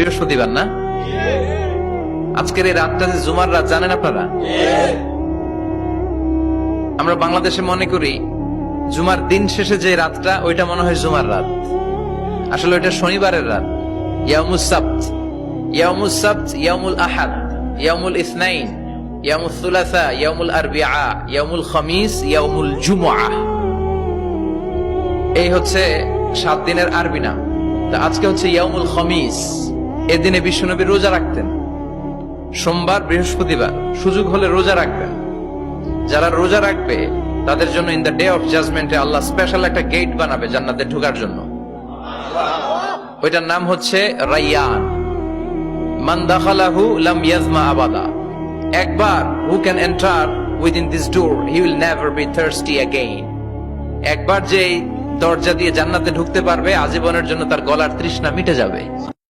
বৃহস্পতিবার না? আজকের এই রাতটা যে জুমার রাত জানেন আপনারা? আমরা বাংলাদেশে মনে করি জুমার দিন শেষে যে রাতটা ওইটা মনে হয় জুমার রাত, আসলে ওইটা শনিবারের রাত। ইয়াউমুস সাবত, ইয়াউমুস সাবত, ইয়াউমুল আহাদ, ইয়াউমুল ইসনাইন, ইয়াউমুল সুলাসা, ইয়াউমুল আরবিআ, ইয়াউমুল খামিস, ইয়াউমুল জুমআহ। এই হচ্ছে 7 দিনের আরবি নাম। তা আজকে হচ্ছে ইয়াউমুল খামিস। এদিনে বিশ্বনবী রোজা রাখতেন, সোমবার বৃহস্পতিবার সুযোগ হলে রোজা রাখবেন। যারা রোজা রাখবে তাদের জন্য ইন দ্য ডে অফ জাজমেন্টে আল্লাহ স্পেশাল একটা গেট বানাবে জান্নাতে ঢোকার জন্য। ওইটার নাম হচ্ছে রাইয়ান। মান দাখালাহু লাম ইয়াজমা আবাদা। একবার who can enter within this door he will never be thirsty again. একবার যে দরজা দিয়ে জান্নাতে ঢুকতে পারবে আজীবনের জন্য তার গলার তৃষ্ণা মিটে যাবে।